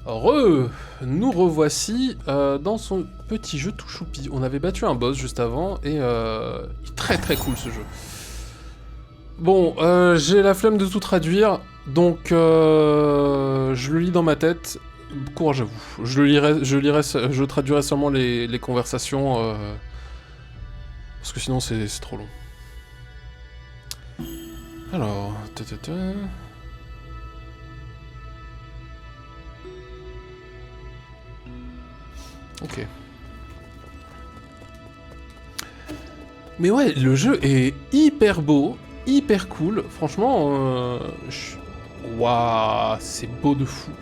Nous revoici dans son petit jeu tout choupi. On avait battu un boss juste avant et il est très très cool ce jeu. Bon, j'ai la flemme de tout traduire, donc je le lis dans ma tête. Courage à vous. Je traduirai seulement les conversations parce que sinon c'est trop long. Alors, ok. Mais ouais, le jeu est hyper beau, hyper cool. Franchement, waouh, c'est beau de fou.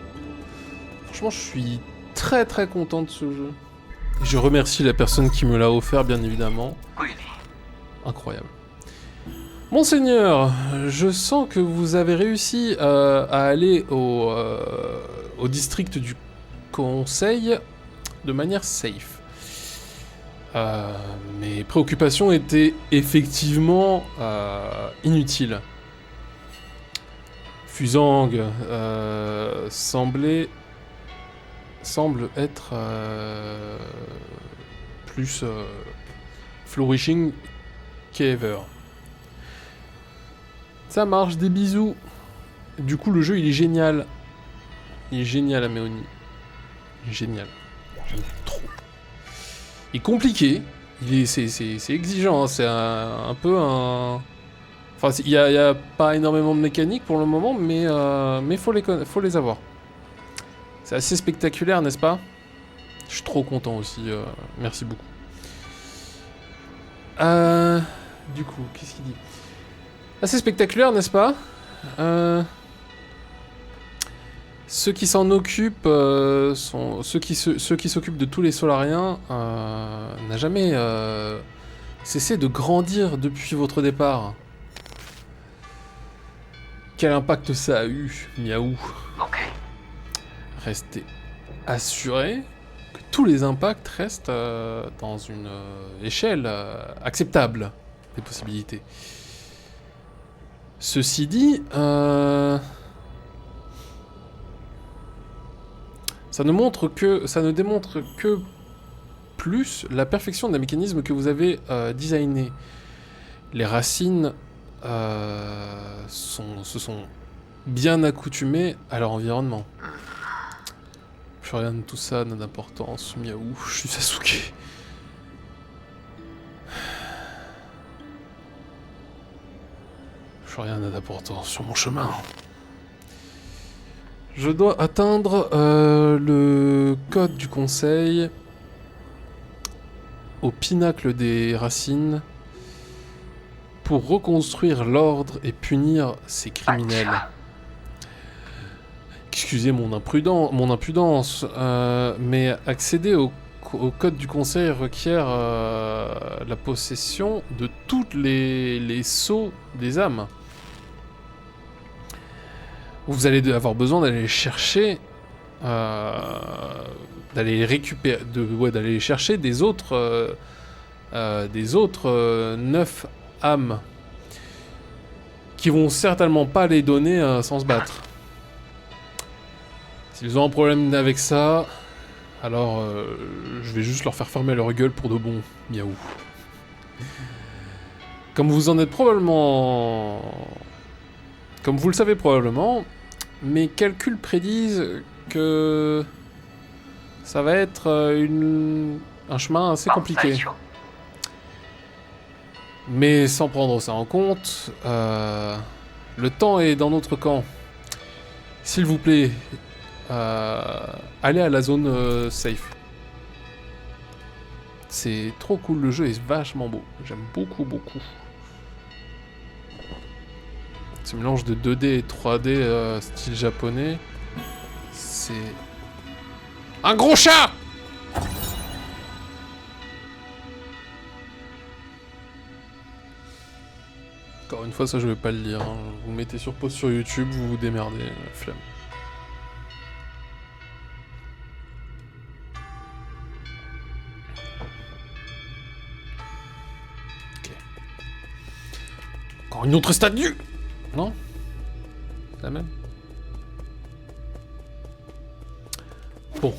Franchement, je suis très très content de ce jeu. Je remercie la personne qui me l'a offert, bien évidemment. Incroyable. Monseigneur, je sens que vous avez réussi à aller au district du conseil de manière safe. Mes préoccupations étaient effectivement inutiles. Fusang semble être plus flourishing qu'ever. Ça marche, des bisous. Du coup, le jeu, il est génial. Il est génial, Améoni. Il est génial. J'aime trop. Il est compliqué. C'est exigeant. Hein. C'est un peu un... Enfin, il y a pas énormément de mécanique pour le moment, mais faut les avoir. C'est assez spectaculaire, n'est-ce pas? Je suis trop content aussi. Merci beaucoup. Du coup, qu'est-ce qu'il dit? Assez spectaculaire, n'est-ce pas? Ceux qui s'en occupent sont ceux qui s'occupent de tous les Solariens n'a jamais cessé de grandir depuis votre départ. Quel impact ça a eu, Miaou? Restez assurés que tous les impacts restent dans une échelle acceptable des possibilités. Ceci dit, ça ne démontre que plus la perfection des mécanismes que vous avez designés. Les racines se sont bien accoutumées à leur environnement. Plus rien de tout ça n'a d'importance, Miaou, je suis Sasuke. Plus rien n'a d'importance sur mon chemin. Je dois atteindre le code du conseil au pinacle des racines pour reconstruire l'ordre et punir ces criminels. Excusez mon impudence, mais accéder au code du conseil requiert la possession de toutes les sceaux des âmes. Vous allez avoir besoin d'aller les chercher, d'aller récupérer, d'aller chercher des autres 9 âmes qui vont certainement pas les donner sans se battre. S'ils ont un problème avec ça, alors je vais juste leur faire fermer leur gueule pour de bon, miaou. Comme vous le savez probablement, mes calculs prédisent que ça va être un chemin assez compliqué. Mais sans prendre ça en compte, le temps est dans notre camp. S'il vous plaît, allez à la zone safe. C'est trop cool, le jeu est vachement beau. J'aime beaucoup. Ce mélange de 2D et 3D style japonais, c'est... Un gros chat! Encore une fois, ça je vais pas le lire. Hein. Vous mettez sur pause sur YouTube, vous vous démerdez, flemme. Ok. Encore une autre statue! Non? La même? Bon.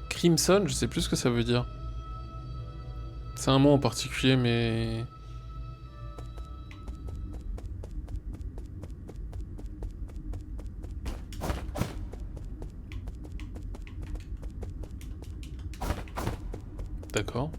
Crimson, je sais plus ce que ça veut dire. C'est un mot en particulier, mais... D'accord.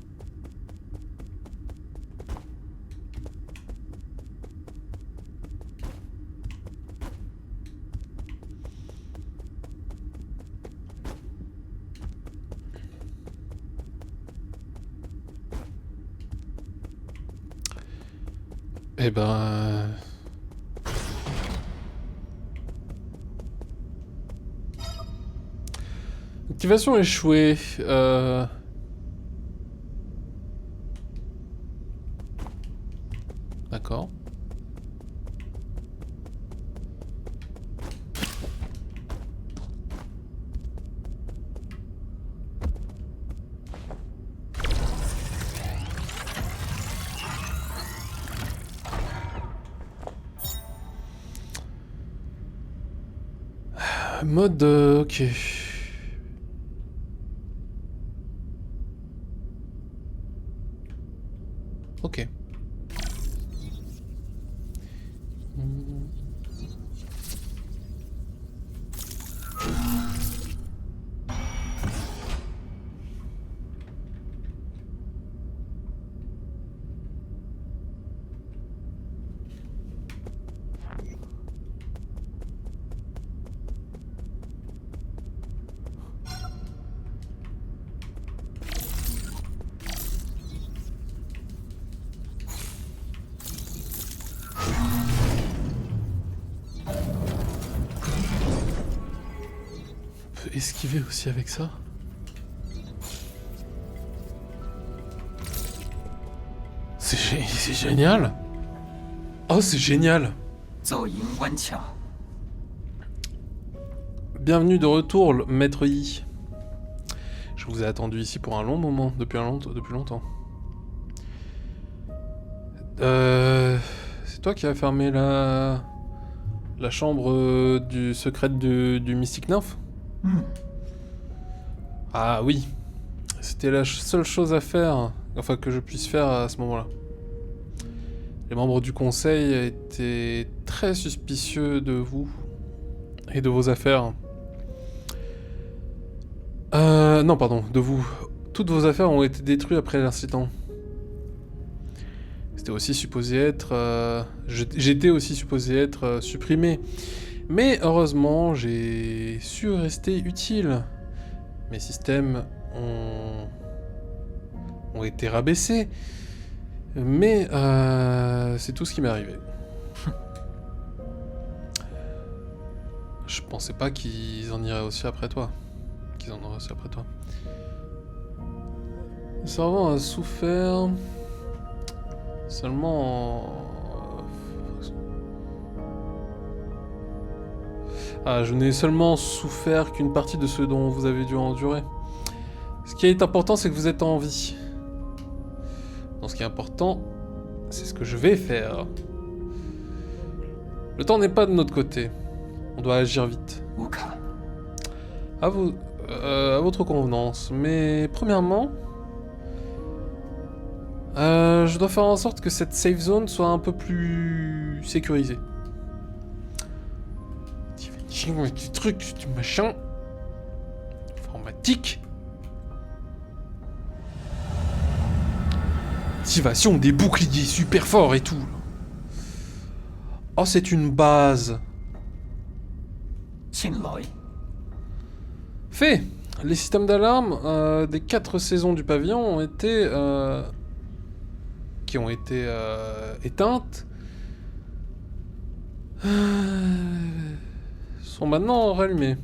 Eh ben... Activation échouée. D'accord. Mode... ok. Ok. Esquiver aussi avec ça. C'est génial. Oh, c'est génial. Bienvenue de retour, maître Yi. Je vous ai attendu ici pour un long moment, depuis longtemps. C'est toi qui as fermé la chambre du secrète du Mystic Nymph? Ah oui, c'était la seule chose à faire, enfin que je puisse faire à ce moment-là. Les membres du conseil étaient très suspicieux de vous et de vos affaires. Non, pardon, de vous. Toutes vos affaires ont été détruites après l'incident. C'était aussi supposé être... J'étais aussi supposé être supprimé. Mais heureusement, j'ai su rester utile. Mes systèmes ont été rabaissés. Mais c'est tout ce qui m'est arrivé. Je pensais pas qu'ils en iraient aussi après toi. Qu'ils en auraient aussi après toi. Le servant a souffert... Seulement... Ah, je n'ai seulement souffert qu'une partie de ce dont vous avez dû endurer. Ce qui est important, c'est que vous êtes en vie. Donc ce qui est important, c'est ce que je vais faire. Le temps n'est pas de notre côté. On doit agir vite. À votre convenance. Mais premièrement... je dois faire en sorte que cette safe zone soit un peu plus sécurisée. Du truc, du machin. Informatique. Activation des boucliers super forts et tout. Oh, c'est une base. Fait. Les systèmes d'alarme des 4 saisons du pavillon ont été... qui ont été éteintes. Sont maintenant rallumées.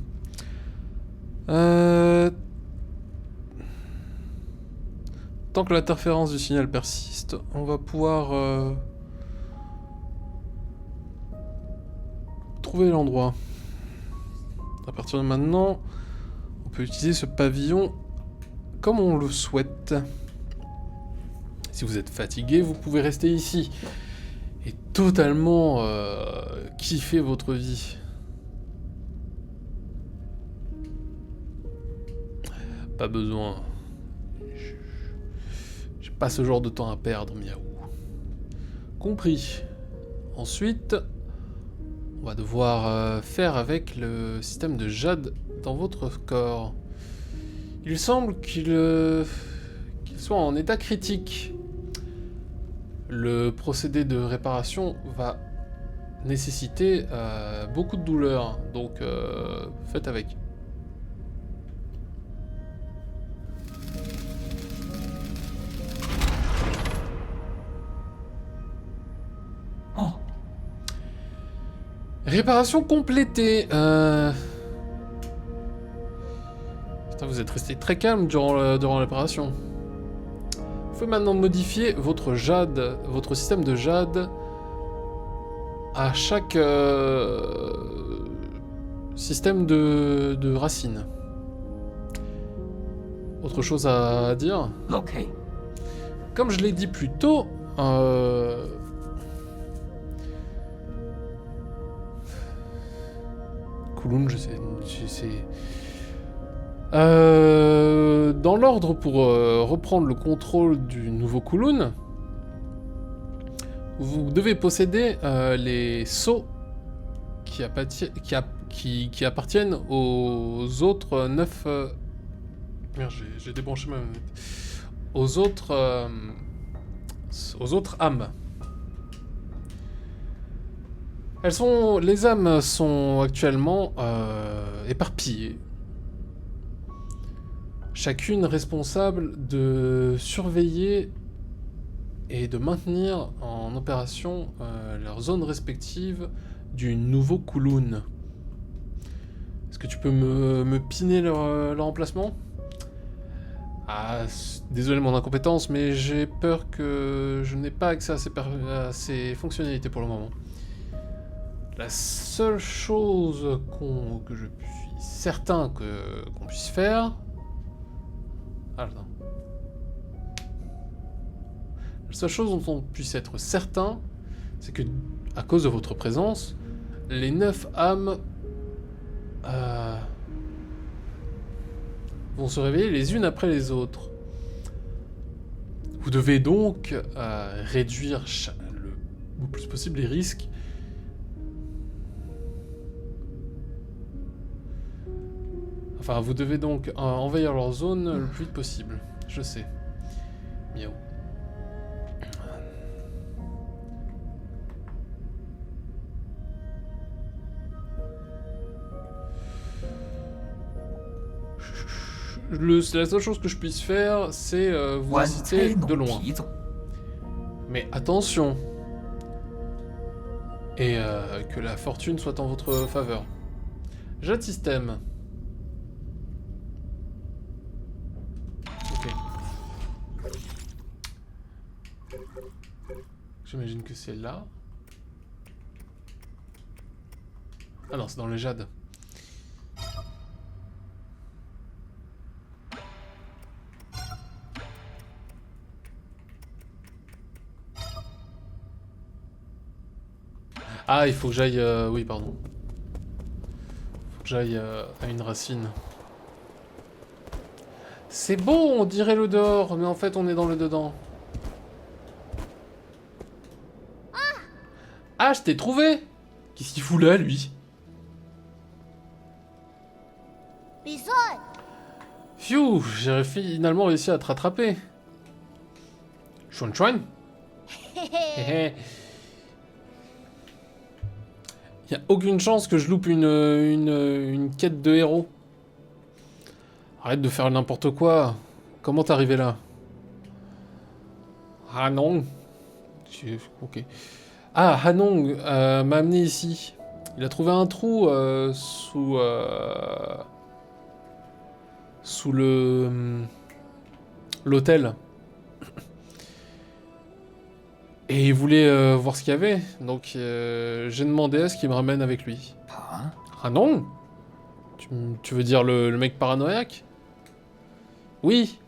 Tant que l'interférence du signal persiste, on va pouvoir trouver l'endroit. À partir de maintenant, on peut utiliser ce pavillon comme on le souhaite. Si vous êtes fatigué, vous pouvez rester ici et totalement kiffer votre vie. Pas besoin. J'ai pas ce genre de temps à perdre, miaou. Compris. Ensuite, on va devoir faire avec le système de jade dans votre corps. Il semble qu'il soit en état critique. Le procédé de réparation va nécessiter beaucoup de douleur, donc faites avec. Réparation complétée. Putain, vous êtes resté très calme durant la réparation. Vous pouvez maintenant modifier votre jade, votre système de jade à chaque système de racines. Autre chose à dire? Ok. Comme je l'ai dit plus tôt, Kowloon, je sais, dans l'ordre pour reprendre le contrôle du nouveau Kowloon, vous devez posséder les sceaux qui appartiennent aux autres 9... Merde, j'ai débranché ma manette. Aux autres âmes. Les âmes sont actuellement éparpillées. Chacune responsable de surveiller et de maintenir en opération leurs zones respectives du nouveau Kowloon. Est-ce que tu peux me piner leur emplacement? Ah, désolé mon incompétence, mais j'ai peur que je n'ai pas accès à ces fonctionnalités pour le moment. La seule chose que je suis certain qu'on puisse faire... Ah, attends. La seule chose dont on puisse être certain, c'est que, à cause de votre présence, les 9 âmes vont se réveiller les unes après les autres. Vous devez donc réduire le plus possible les risques. Enfin, vous devez donc envahir leur zone le plus vite possible. Je sais. Miaou. La seule chose que je puisse faire, c'est vous inciter de loin. Mais attention. Et que la fortune soit en votre faveur. Jade système. Ok. J'imagine que c'est là. Ah non, c'est dans les jades. Ah, il faut que j'aille... Oui, pardon. Faut que j'aille à une racine. C'est beau, on dirait le dehors, mais en fait, on est dans le dedans. Ah, je t'ai trouvé! Qu'est-ce qu'il fout là, lui? Phew, j'ai finalement réussi à te rattraper. Chuan Chuan? Y a aucune chance que je loupe une quête de héros. Arrête de faire n'importe quoi. Comment t'es arrivé là? Ah non. Ok. Ah, Hanong m'a amené ici. Il a trouvé un trou sous l'hôtel. Et il voulait voir ce qu'il y avait. Donc j'ai demandé à ce qu'il me ramène avec lui. Ah non? Tu veux dire le mec paranoïaque? Oui,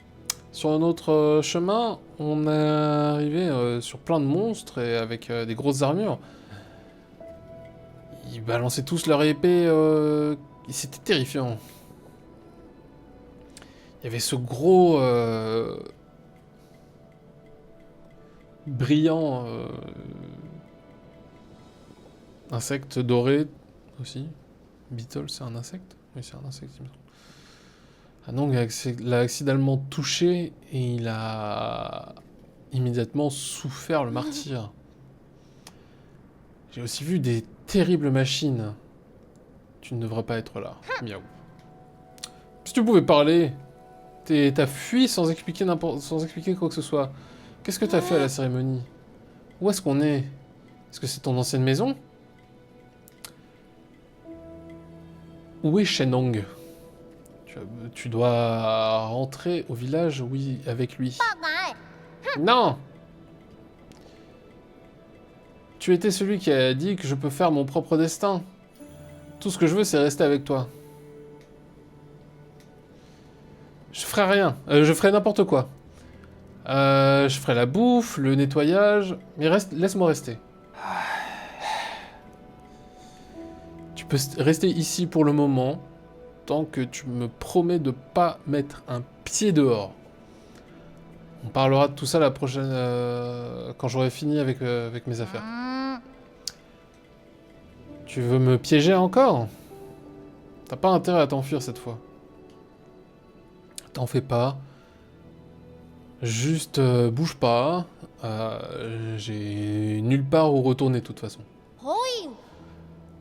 Sur un autre chemin, on est arrivé sur plein de monstres et avec des grosses armures. Ils balançaient tous leur épée. C'était terrifiant. Il y avait ce gros brillant insecte doré aussi. Beetle, c'est un insecte? Oui, c'est un insecte, il me semble. Ah non, il l'a accidentellement touché et il a immédiatement souffert le martyr. J'ai aussi vu des terribles machines. Tu ne devrais pas être là. Miaou. Si tu pouvais parler, t'as fui sans expliquer quoi que ce soit. Qu'est-ce que t'as fait à la cérémonie? Où est-ce qu'on est? Est-ce que c'est ton ancienne maison? Où est Shenong? Tu dois rentrer au village, oui, avec lui. Non! Tu étais celui qui a dit que je peux faire mon propre destin. Tout ce que je veux, c'est rester avec toi. Je ferai rien. Je ferai n'importe quoi. Je ferai la bouffe, le nettoyage, mais laisse-moi rester. Tu peux rester ici pour le moment, tant que tu me promets de pas mettre un pied dehors. On parlera de tout ça la prochaine... quand j'aurai fini avec mes affaires. Tu veux me piéger encore? T'as pas intérêt à t'enfuir cette fois. T'en fais pas. Juste bouge pas. J'ai nulle part où retourner de toute façon.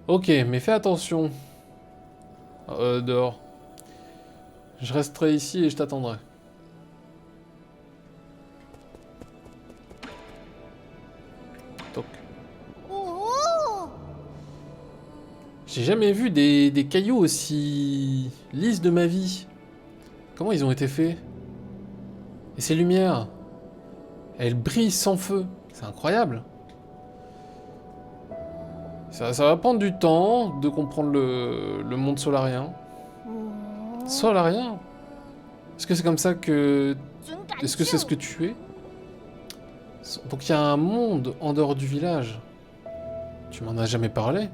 Ok, mais fais attention. Dehors. Je resterai ici et je t'attendrai. Toc. J'ai jamais vu des cailloux aussi lisses de ma vie. Comment ils ont été faits? Et ces lumières, elles brillent sans feu. C'est incroyable. Ça va prendre du temps de comprendre le monde solarien. Solarien? Est-ce que c'est comme ça que... Est-ce que c'est ce que tu es? Donc il y a un monde en dehors du village. Tu m'en as jamais parlé?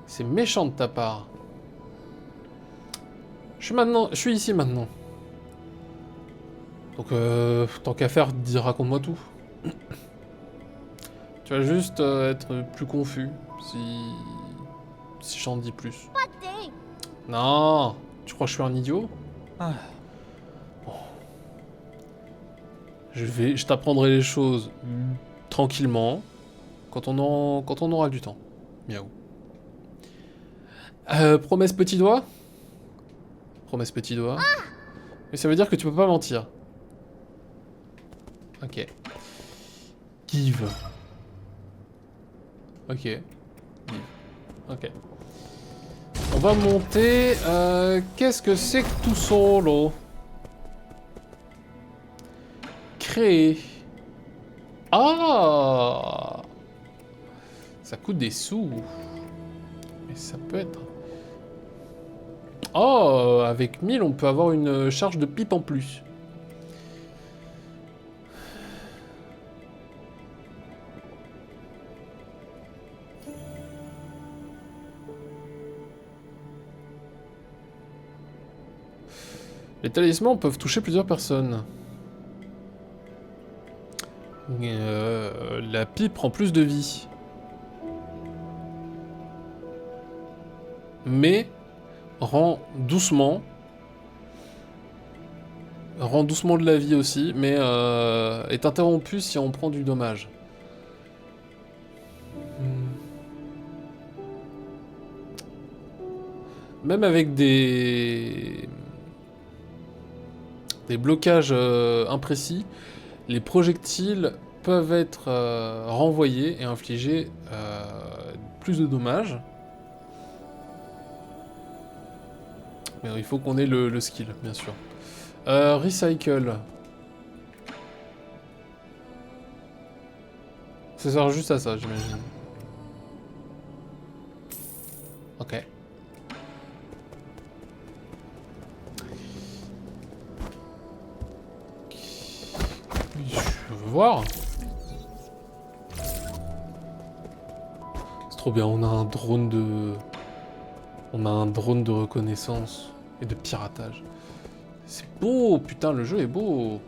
C'est méchant de ta part. Je suis ici maintenant. Donc, tant qu'à faire, raconte-moi tout. Tu vas juste être plus confus si j'en dis plus. Non, tu crois que je suis un idiot? Bon. Je t'apprendrai les choses tranquillement quand on aura du temps. Miaou. Promesse petit doigt? Promesse petit doigt. Mais ça veut dire que tu peux pas mentir. Ok. Give. Ok. Give. Ok. On va monter. Qu'est-ce que c'est que tout solo? Créer. Ah! Ça coûte des sous. Mais ça peut être... Oh! Avec 1000, on peut avoir une charge de pipe en plus. Les talismans peuvent toucher plusieurs personnes. La pipe prend plus de vie. Mais rend doucement de la vie aussi, mais est interrompu si on prend du dommage. Même avec des blocages imprécis, les projectiles peuvent être renvoyés et infliger plus de dommages. Mais il faut qu'on ait le skill, bien sûr. Recycle. Ça sert juste à ça, j'imagine. Ok. veux voir. C'est trop bien, on a un drone de... On a un drone de reconnaissance et de piratage. C'est beau, putain, le jeu est beau.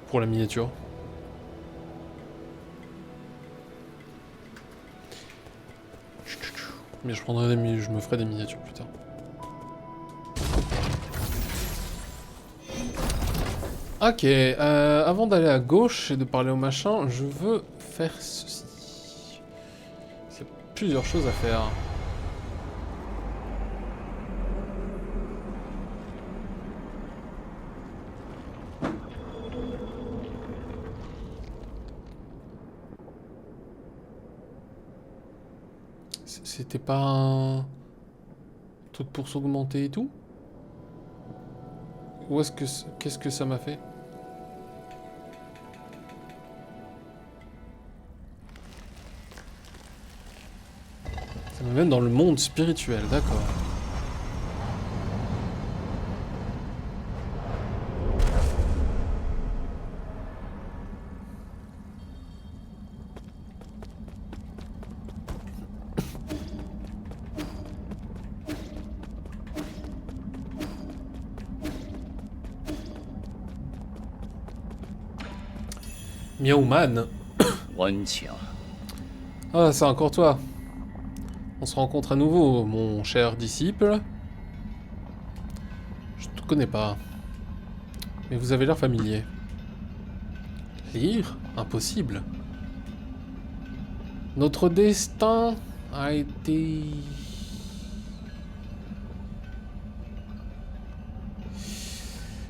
Pour la miniature. Mais je prendrai je me ferai des miniatures plus tard. Ok, avant d'aller à gauche et de parler au machin, je veux faire ceci. Il y a plusieurs choses à faire. C'était pas un truc pour s'augmenter et tout? Ou est-ce que... Qu'est-ce que ça m'a fait? Ça m'amène dans le monde spirituel, d'accord. Miaouman. Ah, c'est encore toi. On se rencontre à nouveau, mon cher disciple. Je te connais pas. Mais vous avez l'air familier. Lire? Impossible. Notre destin a été...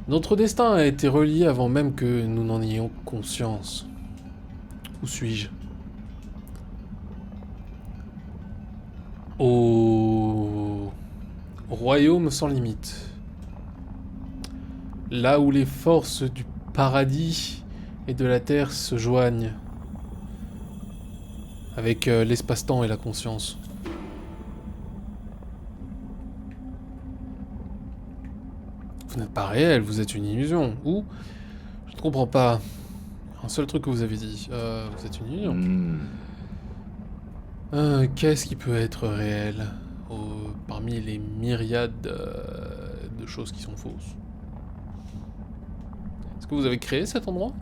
Notre destin a été relié avant même que nous n'en ayons conscience. Où suis-je? Au royaume sans limite. Là où les forces du paradis et de la terre se joignent. Avec l'espace-temps et la conscience. Vous n'êtes pas réel, vous êtes une illusion. Ou, je ne comprends pas. Un seul truc que vous avez dit. Vous êtes une illusion. Qu'est-ce qui peut être réel parmi les myriades de choses qui sont fausses? Est-ce que vous avez créé cet endroit?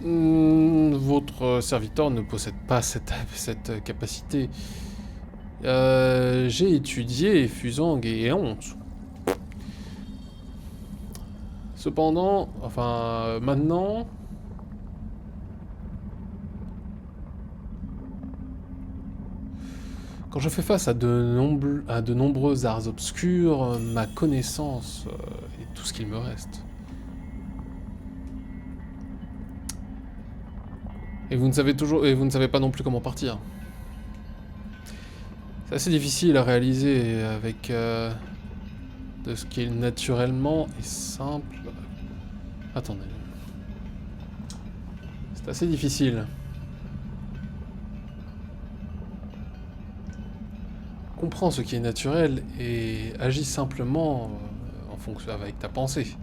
Votre serviteur ne possède pas cette capacité. J'ai étudié Fusang et Honte. Cependant, enfin, maintenant... Quand je fais face à de nombreux arts obscurs, ma connaissance est tout ce qu'il me reste. Et vous ne savez pas non plus comment partir. C'est assez difficile à réaliser avec de ce qui est naturellement et simple. Attendez. C'est assez difficile. Comprends ce qui est naturel et agis simplement en fonction avec ta pensée.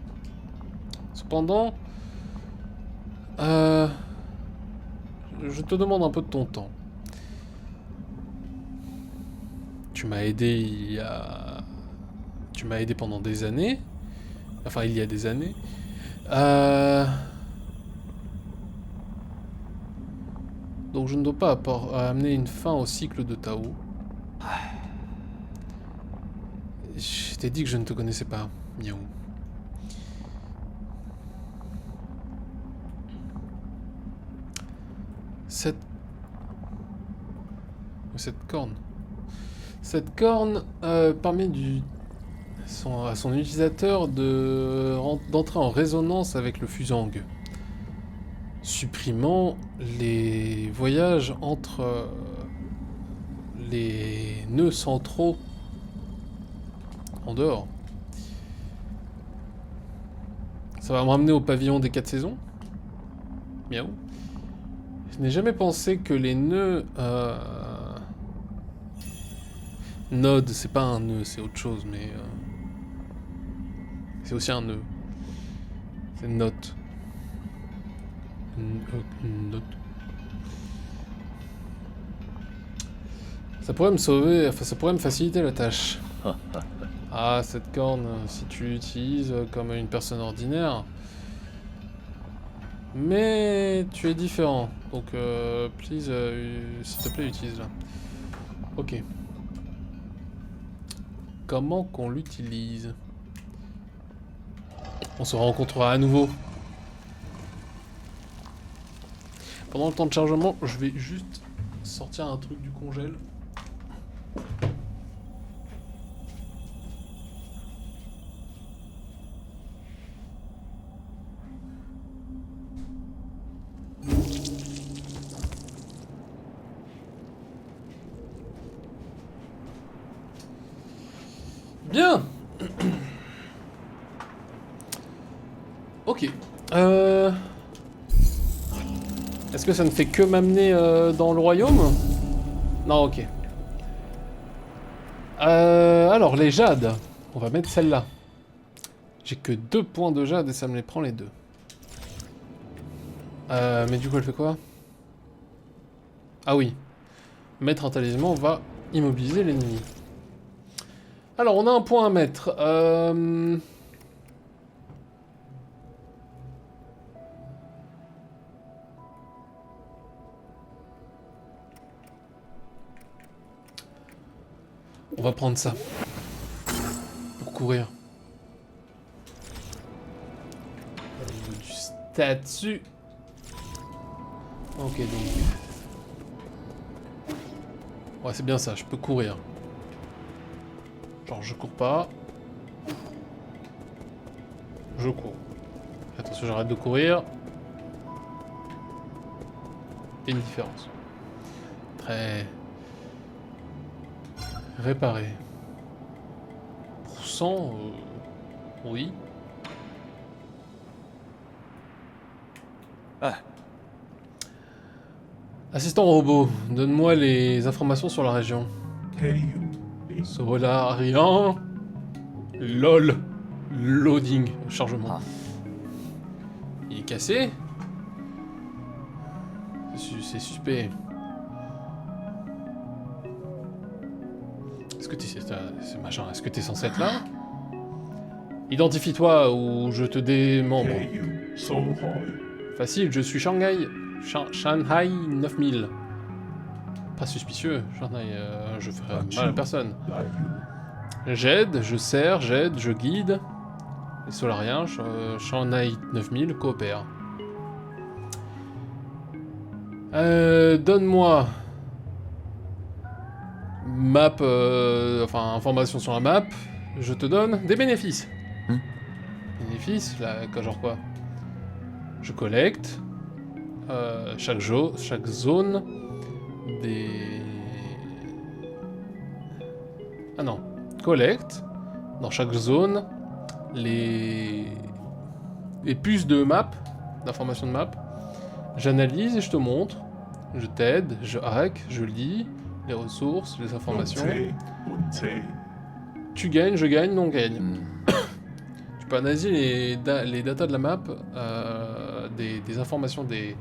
Cependant, je te demande un peu de ton temps. Tu m'as aidé Tu m'as aidé pendant des années. Enfin, il y a des années. Donc je ne dois pas amener une fin au cycle de Tao. Je t'ai dit que je ne te connaissais pas, Miaou. Cette corne. Cette corne permet à son utilisateur d'entrer en résonance avec le Fusang, supprimant les voyages entre les nœuds centraux en dehors. Ça va me ramener au pavillon des 4 saisons. Miaou. Je n'ai jamais pensé que les nœuds... Node, c'est pas un nœud, c'est autre chose, mais... c'est aussi un nœud. C'est note. Note. Ça pourrait me sauver, enfin ça pourrait me faciliter la tâche. Ah, cette corne, si tu l'utilises comme une personne ordinaire... Mais tu es différent, donc please, s'il te plaît, utilise-la. Ok. Comment qu'on l'utilise? On se rencontrera à nouveau. Pendant le temps de chargement, je vais juste sortir un truc du congèle. Bien. Ok. Est-ce que ça ne fait que m'amener dans le royaume? Non, ok. Alors, les jades. On va mettre celle-là. J'ai que 2 points de jade et ça me les prend les 2. Mais du coup, elle fait quoi? Ah oui. Mettre un talisman va immobiliser l'ennemi. Alors, on a un point à mettre. On va prendre ça. Pour courir. Au niveau du statut. Ok, donc... Ouais, c'est bien ça, je peux courir. Genre, je cours pas. Je cours. Attention, j'arrête de courir. Il y a une différence. Très... Réparer. Pour 100, oui. Ah. Assistant robot, donne-moi les informations sur la région. Solarian. LOL. Loading. Chargement. Ah. Il est cassé? C'est suspect. Est-ce que t'es... C'est machin. Est-ce que t'es censé être là? Identifie-toi ou je te démembre. Facile, je suis Shanghai. Shanghai 9000. Pas suspicieux, Shanghai, je ferai mal à personne. J'aide, je sers, j'aide, je guide. Les Solariens, Shanghai 9000 coopèrent. Donne-moi... Map, enfin, information sur la map. Je te donne des bénéfices. Bénéfices, là, genre quoi? Je collecte. Chaque zone des... Ah non. Collecte dans chaque zone les puces de map, d'informations de map. J'analyse et je te montre. Je t'aide, je hack, je lis les ressources, les informations. Tu gagnes, je gagne, non gagne. Tu peux analyser les datas de la map, des informations des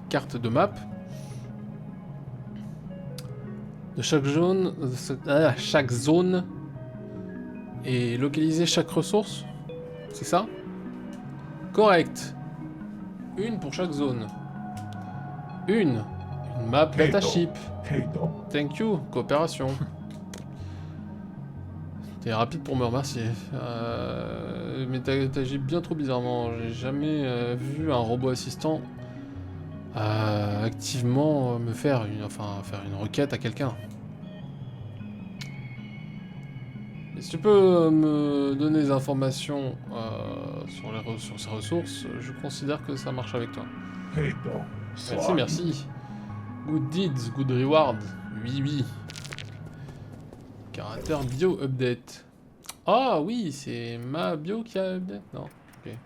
cartes de map de chaque zone et localiser chaque ressource. C'est ça? Correct. Une pour chaque zone. Une map dataship. Thank you, coopération. T'es rapide pour me remercier. Mais t'agis bien trop bizarrement. J'ai jamais vu un robot assistant activement me faire une requête à quelqu'un. Et si tu peux me donner des informations sur ces ressources, je considère que ça marche avec toi. Merci, merci. Good deeds, good reward. Oui, oui. Caractère bio update. Ah oui, c'est ma bio qui a update. Non, ok.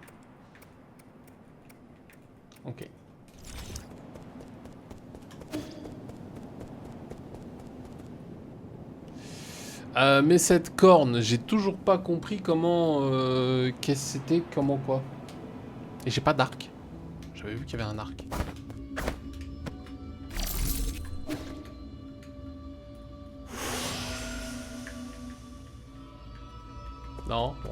Ok. Mais cette corne, j'ai toujours pas compris comment... qu'est-ce que c'était, comment quoi. Et j'ai pas d'arc. J'avais vu qu'il y avait un arc. Non, bon.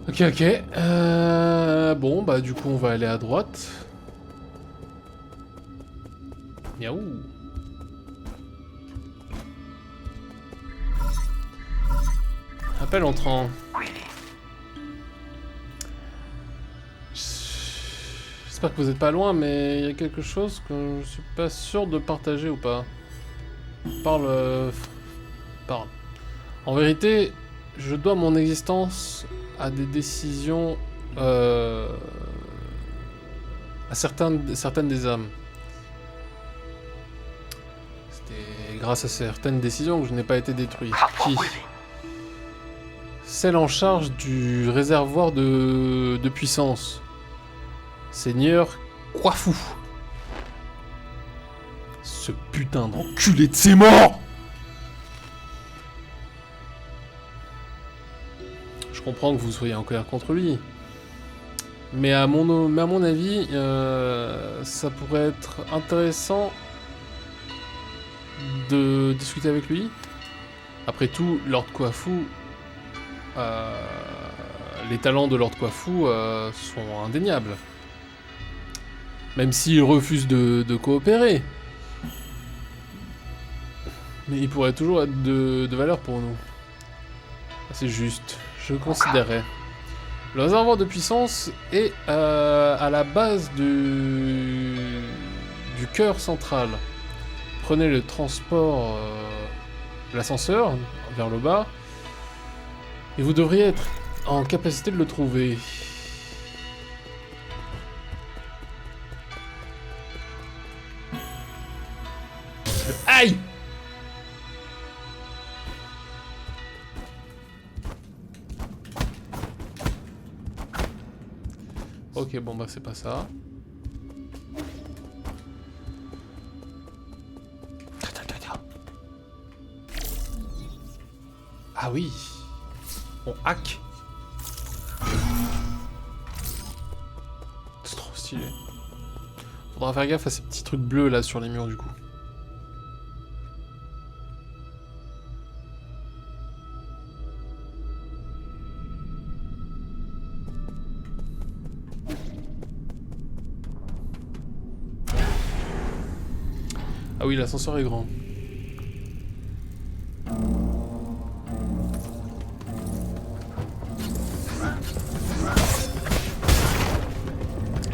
Ok. Ok. Bon, bah du coup on va aller à droite. Miaou. Appel entrant. J'espère que vous êtes pas loin, mais il y a quelque chose que je suis pas sûr de partager ou pas. Parle. Parle. En vérité, je dois mon existence à des décisions... à certaines des âmes. C'était grâce à certaines décisions que je n'ai pas été détruit. Qui? Celle en charge du réservoir de puissance. Seigneur Quafu. Ce putain d'enculé de ses morts! Je comprends que vous soyez en colère contre lui. Mais à mon avis, ça pourrait être intéressant de discuter avec lui. Après tout, Lord Quafu... les talents de Lord Quafu sont indéniables. Même s'il refuse de coopérer. Mais il pourrait toujours être de valeur pour nous. C'est juste, je considérerais. Le réservoir de puissance est à la base du cœur central. Prenez le transport, l'ascenseur vers le bas, et vous devriez être en capacité de le trouver. Aïe! Ok, bon bah c'est pas ça. Ah oui! On hack! C'est trop stylé. Faudra faire gaffe à ces petits trucs bleus là sur les murs du coup. Ah oui, l'ascenseur est grand.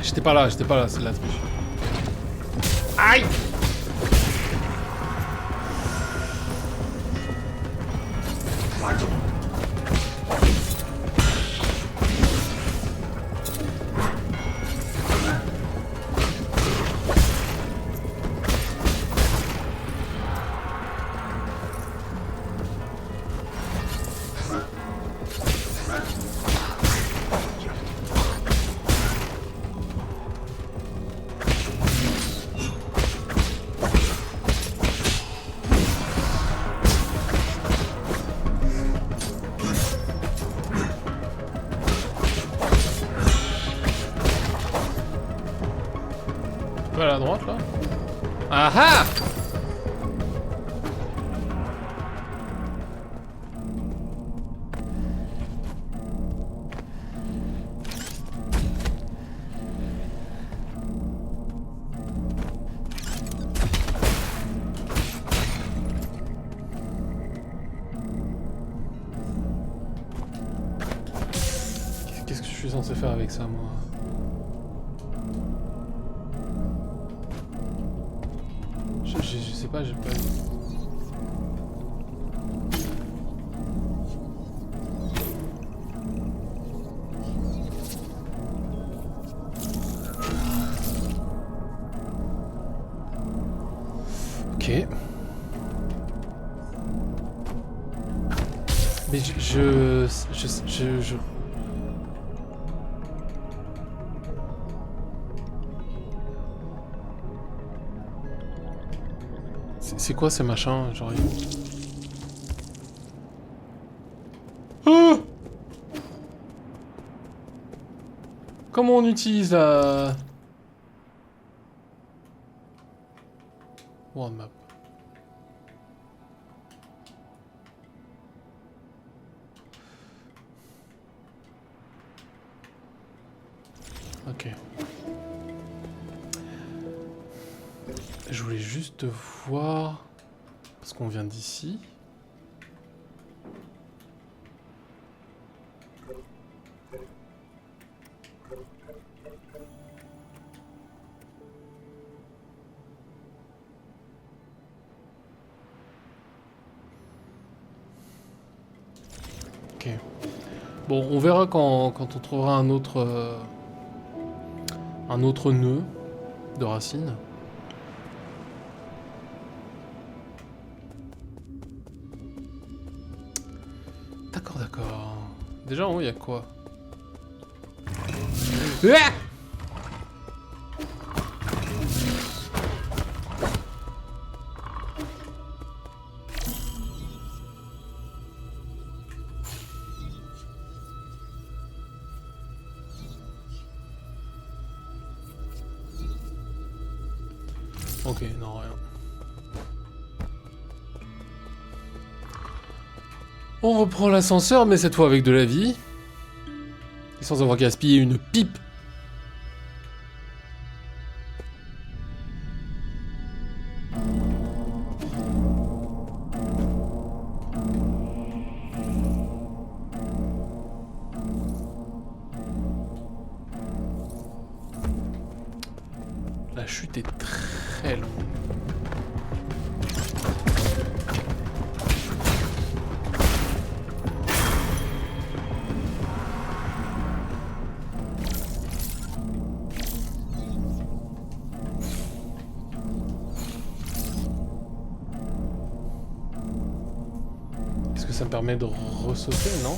J'étais pas là, c'est la triche. Aïe! À la droite là. Ah ah! Qu'est-ce que je suis censé faire avec ça moi? Je sais pas, j'ai pas... Ok. Mais je... C'est quoi ces machins, genre... Oh, comment on utilise la... World map. Ok. Je voulais juste voir... Parce qu'on vient d'ici. Ok. Bon, on verra quand on trouvera un autre nœud de racines. D'accord, d'accord. Déjà en haut, il y a quoi? Ah! Ok, non, rien. On reprend l'ascenseur, mais cette fois avec de la vie. Et sans avoir gaspillé une pipe. La chute est très longue. Est-ce que ça me permet de ressauter, non?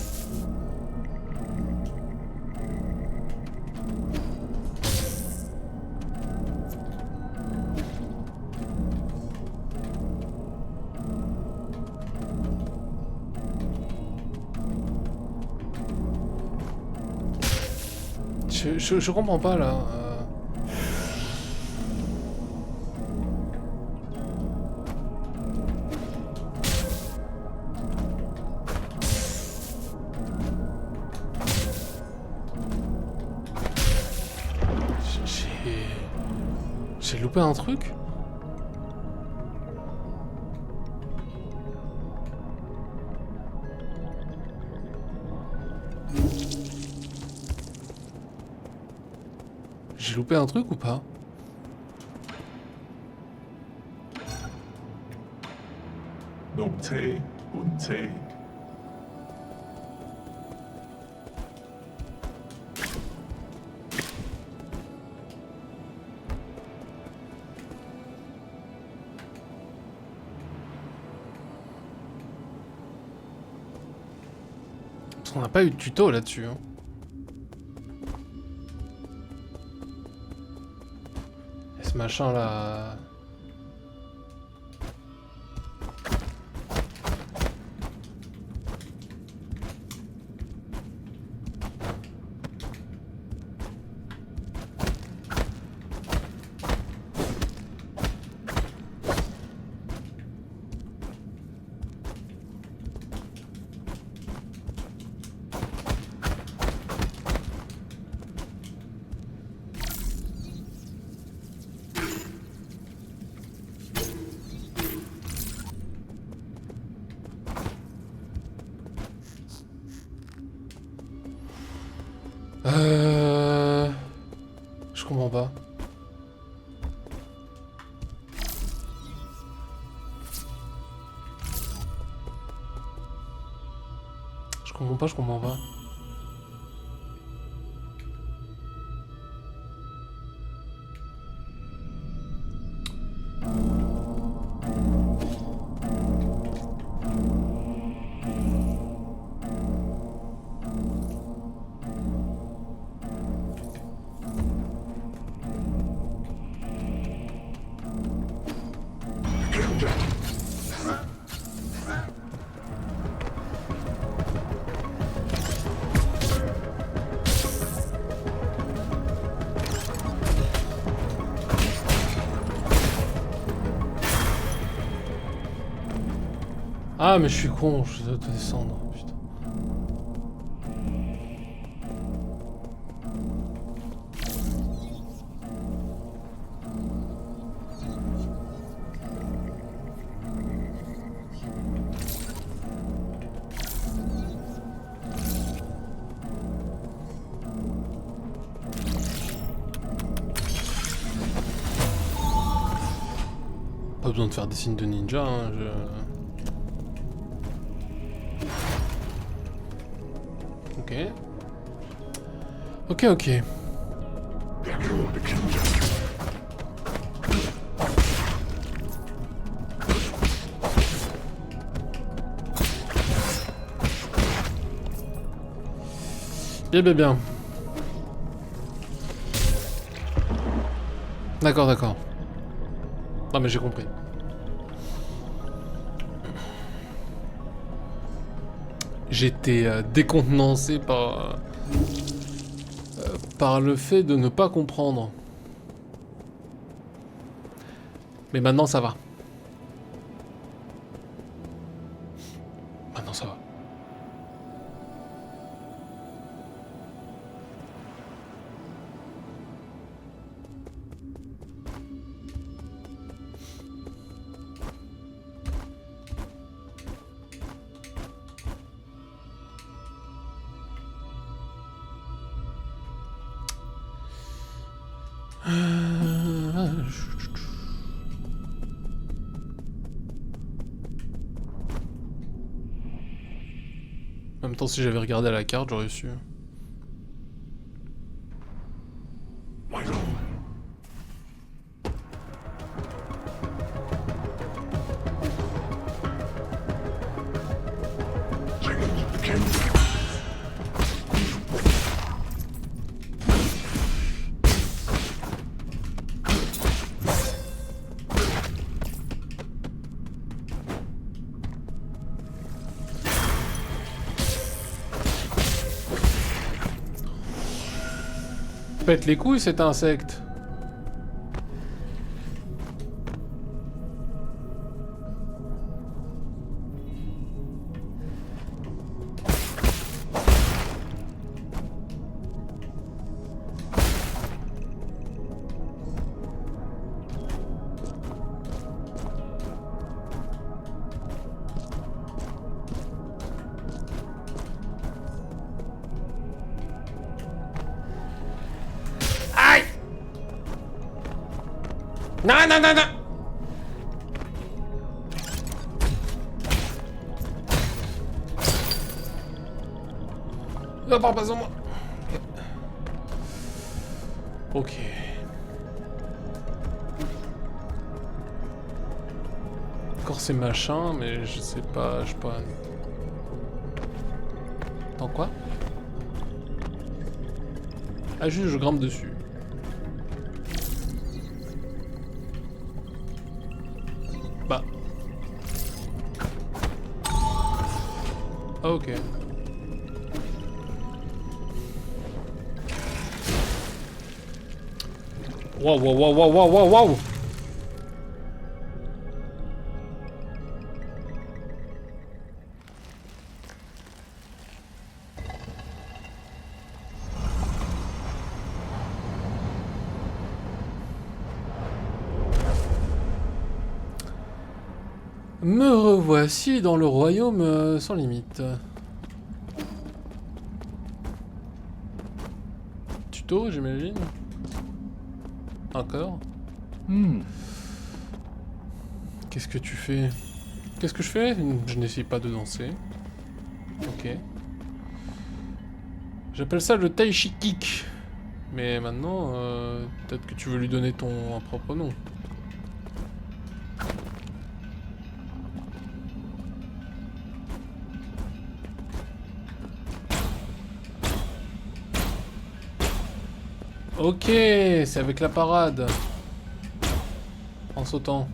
Je comprends pas là. J'ai loupé un truc? J'ai loupé un truc ou pas? Nocte, Unte. Parce qu'on n'a pas eu de tuto là-dessus. Hein. Et ce machin là... Je comprends pas. Je comprends pas. Ah, mais je suis con, je dois descendre. Putain. Pas besoin de faire des signes de ninja, hein, Ok. Ok, ok. Bien, bien, bien. D'accord, d'accord. Non mais j'ai compris. J'étais décontenancé par le fait de ne pas comprendre. Mais maintenant ça va. Maintenant ça va. En même temps, si j'avais regardé à la carte, j'aurais su. Pète les couilles cet insecte. Aïe! Non, non, non, non! Non, pas en moi. Ok. Encore ces machins, mais je sais pas, je sais pas. Attends quoi? Ah juste je grimpe dessus. Bah. Ah, ok. Waouh, waouh, waouh, waouh, waouh, waouh, waouh! Me revoici dans le royaume sans limite. Tuto, j'imagine. Encore. Qu'est-ce que tu fais? Qu'est-ce que je fais? Je n'essaye pas de danser. Ok. J'appelle ça le Tai Chi Kick. Mais maintenant, peut-être que tu veux lui donner ton propre nom. Ok, c'est avec la parade. En sautant.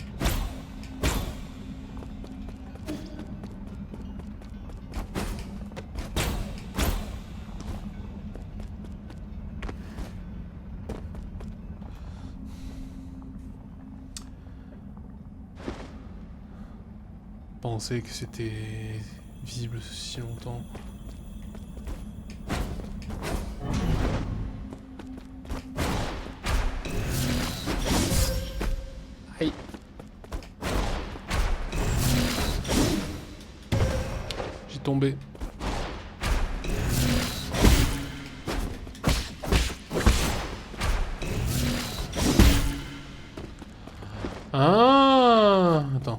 pensé que c'était visible si longtemps. Aïe. J'ai tombé. Ah, attends.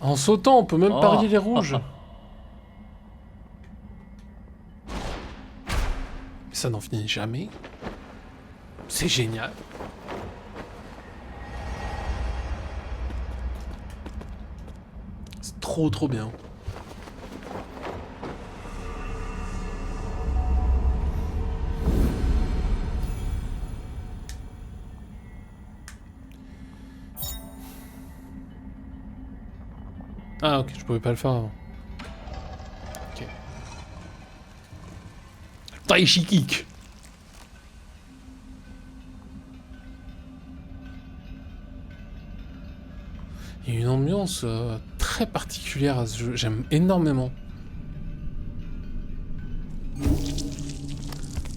En sautant, on peut même parier les rouges. Mais ça n'en finit jamais. C'est génial. C'est trop bien. Ah ok, je pouvais pas le faire avant. Ok. Taichi kick. Il y a une ambiance très particulière à ce jeu, j'aime énormément.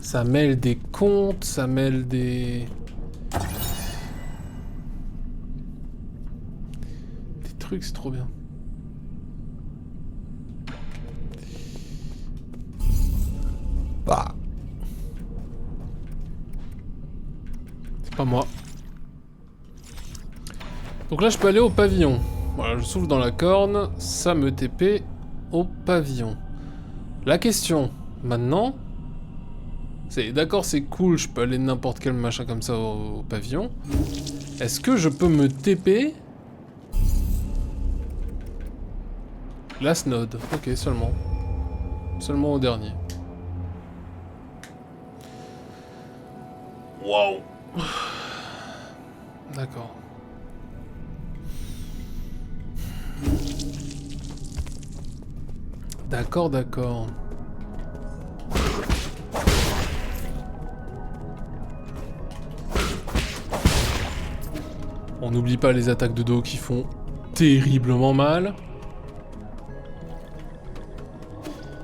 Ça mêle des contes, ça mêle des trucs, c'est trop bien. Bah. C'est pas moi. Donc là, je peux aller au pavillon. Voilà, je souffle dans la corne, ça me TP au pavillon. La question, maintenant, c'est d'accord, c'est cool, je peux aller n'importe quel machin comme ça au pavillon. Est-ce que je peux me TP Last node, ok, seulement. Seulement au dernier. Wow. D'accord. D'accord. On n'oublie pas les attaques de dos qui font terriblement mal.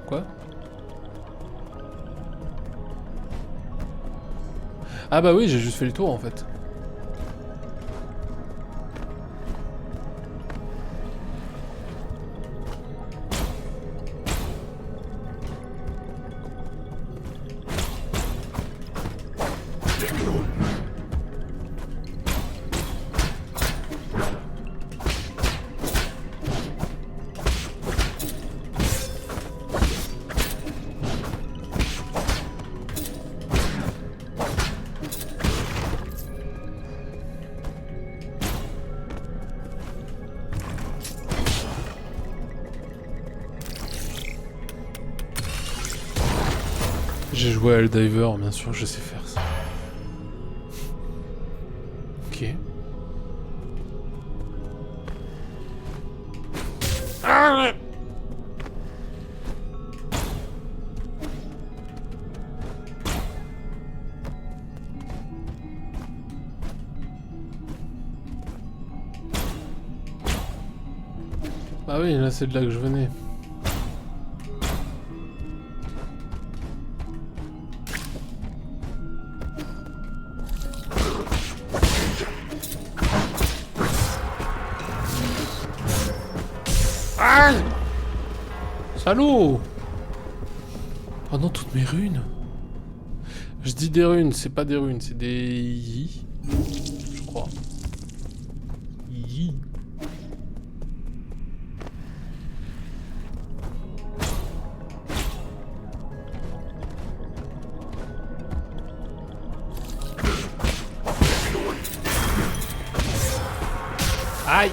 Quoi? Ah bah oui, j'ai juste fait le tour en fait. J'ai joué à Helldiver, bien sûr, je sais faire ça. Ok. Ah, bah oui, là c'est de là que je venais. Salaud! Pendant toutes mes runes. Je dis des runes, c'est pas des runes, c'est des yi. Je crois. Yi. Aïe!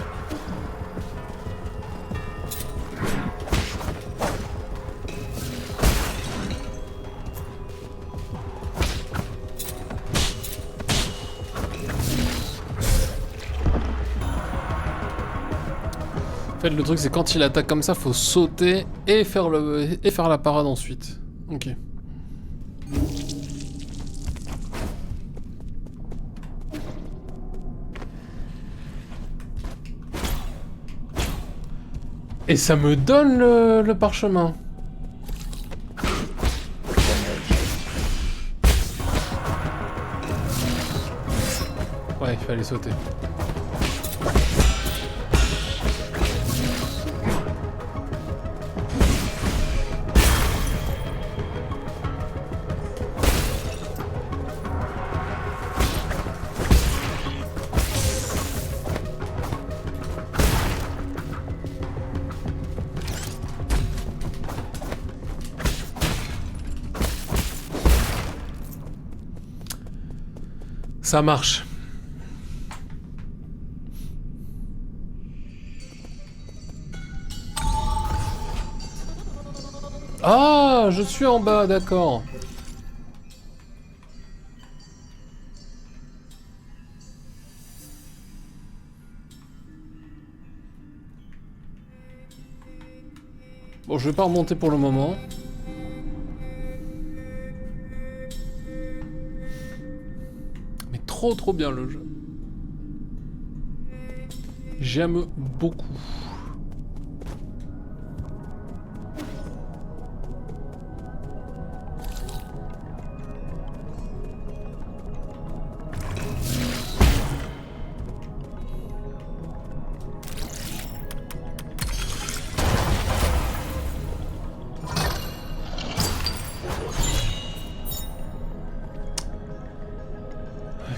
En fait, le truc, c'est quand il attaque comme ça, faut sauter et faire la parade ensuite. Ok. Et ça me donne le parchemin. Ouais, il fallait sauter. Ça marche. Ah, je suis en bas, d'accord. Bon, je vais pas remonter pour le moment. Mais trop bien le jeu. J'aime beaucoup.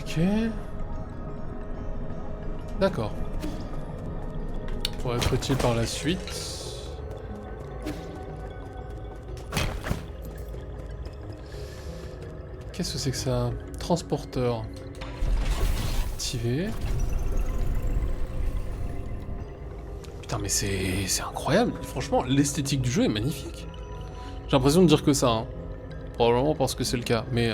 Ok. D'accord. Pour être utile par la suite. Qu'est-ce que c'est que ça? Transporteur. Activé. Putain mais c'est incroyable. Franchement, l'esthétique du jeu est magnifique. J'ai l'impression de dire que ça. Hein. Probablement parce que c'est le cas. Mais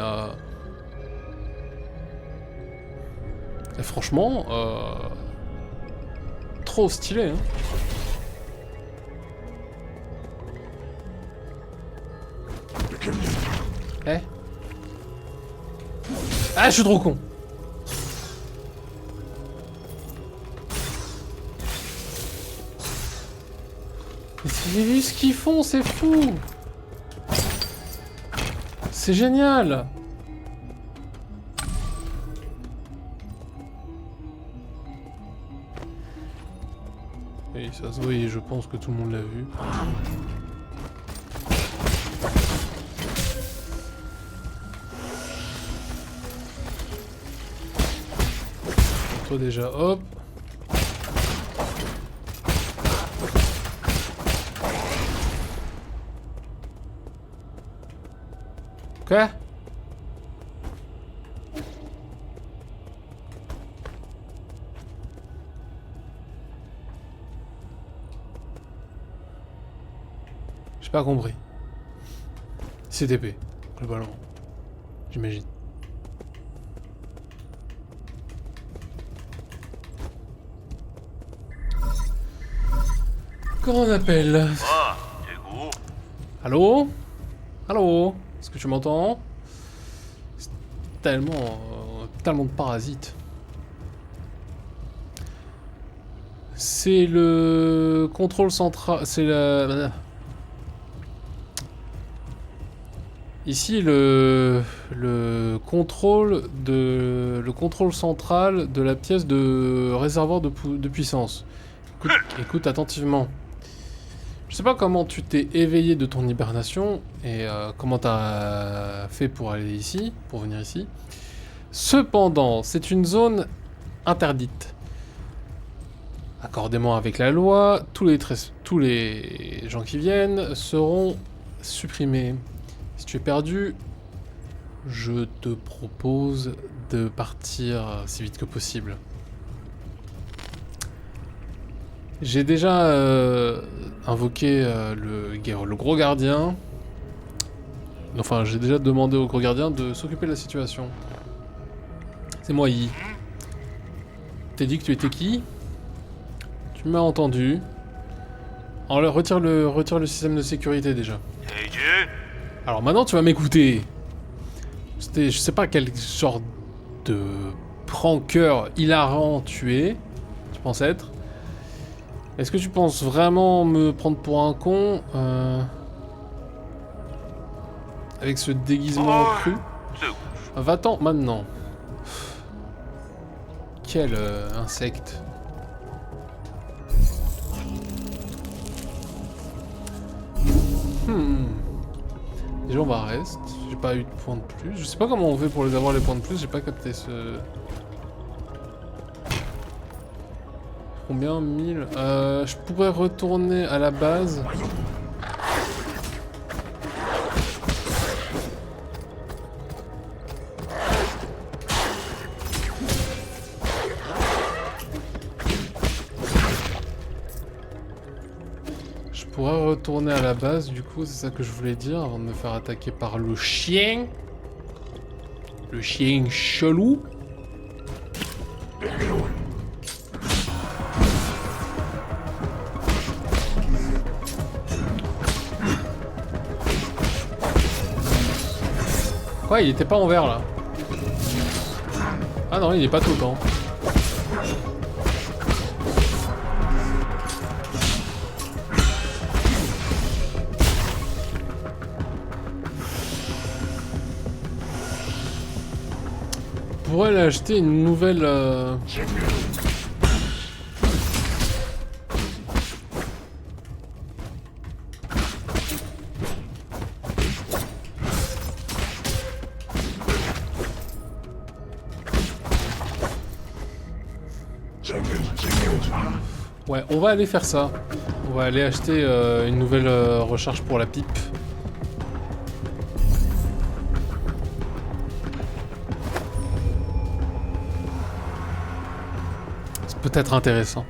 et franchement, trop stylé, hein. Eh. Ah, je suis trop con. Mais j'ai vu ce qu'ils font, c'est fou. C'est génial. Oui, ça se voit et je pense que tout le monde l'a vu. Toi déjà, hop. Quoi? J'ai pas compris. CTP, globalement. J'imagine. Comment on appelle? Allô? Allô? Est-ce que tu m'entends? C'est tellement de parasites. C'est le contrôle central. C'est la. Ici le contrôle central de la pièce de réservoir de puissance. Écoute attentivement. Je sais pas comment tu t'es éveillé de ton hibernation et comment t'as fait pour aller ici, pour venir ici. Cependant, c'est une zone interdite. Accordément avec la loi, tous les gens qui viennent seront supprimés. Si tu es perdu, je te propose de partir si vite que possible. J'ai déjà invoqué le gros gardien. Enfin, j'ai déjà demandé au gros gardien de s'occuper de la situation. C'est moi, Yi. T'as dit que tu étais qui? Tu m'as entendu. Alors, retire le système de sécurité déjà. Alors maintenant, tu vas m'écouter. Je sais pas quel genre de pranker hilarant tu es. Tu penses être. Est-ce que tu penses vraiment me prendre pour un con avec ce déguisement cru? Va-t'en maintenant. Quel insecte. Déjà on va reste. J'ai pas eu de points de plus. Je sais pas comment on fait pour les avoir les points de plus. J'ai pas capté ce... Combien? 1000 je pourrais retourner à la base. Je pourrais retourner à la base, du coup, c'est ça que je voulais dire, avant de me faire attaquer par le chien. Le chien chelou. Ouais, il était pas en vert là. Ah non, il est pas tout le temps. On pourrait aller acheter une nouvelle... Ouais, on va aller faire ça. On va aller acheter une nouvelle recharge pour la pipe. C'est peut-être intéressant.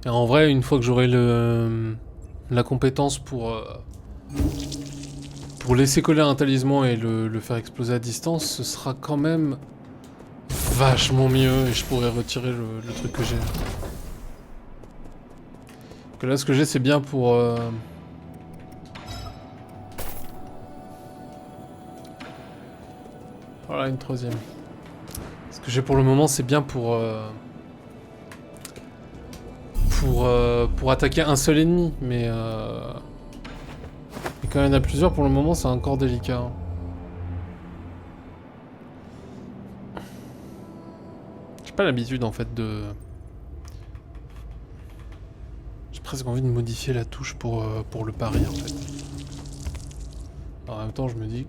Et en vrai, une fois que j'aurai la compétence pour laisser coller un talisman et le faire exploser à distance, ce sera quand même vachement mieux et je pourrais retirer le truc que j'ai. Que là, ce que j'ai, c'est bien pour... Voilà, une troisième. Ce que j'ai pour le moment, c'est bien pour attaquer un seul ennemi, mais quand il y en a plusieurs, pour le moment, c'est encore délicat. J'ai pas l'habitude, en fait, de... J'ai presque envie de modifier la touche pour le pari, en fait. En même temps, je me dis...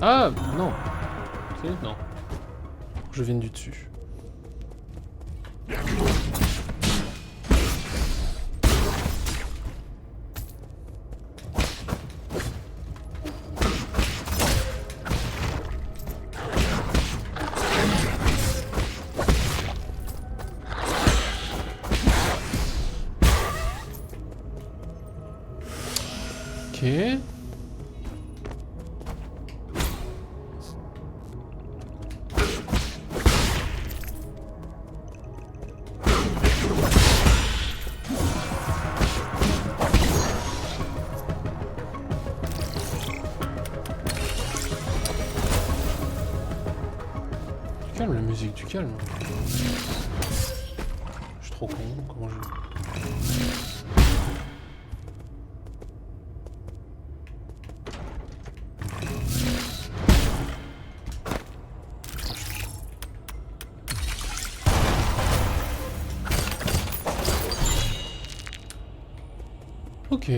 Ah non. Si, non. Je viens du dessus. Ok. Calme la musique, tu calmes. Je suis trop con, comment je... Ok.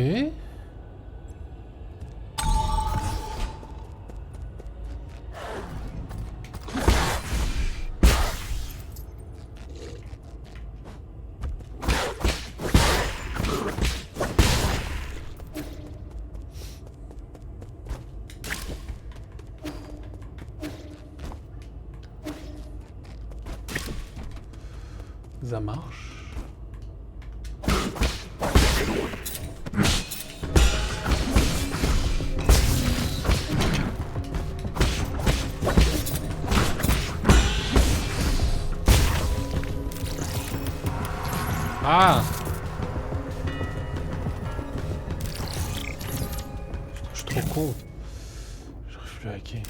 Ça marche. Ah! Je suis trop con. J'arrive plus à hacker.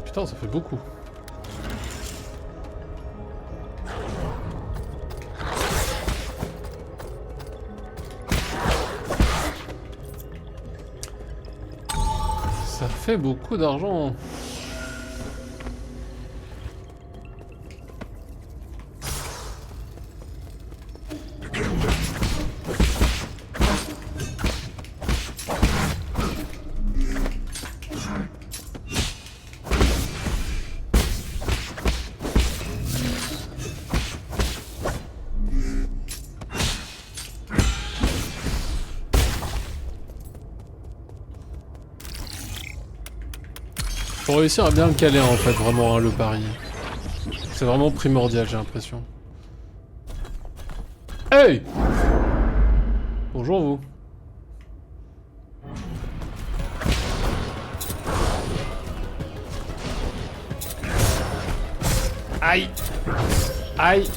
Putain, ça fait beaucoup. Ça fait beaucoup d'argent. Faut réussir à bien le caler en fait, vraiment, hein, le pari. C'est vraiment primordial, j'ai l'impression. Hey! Bonjour vous. Aïe! Aïe!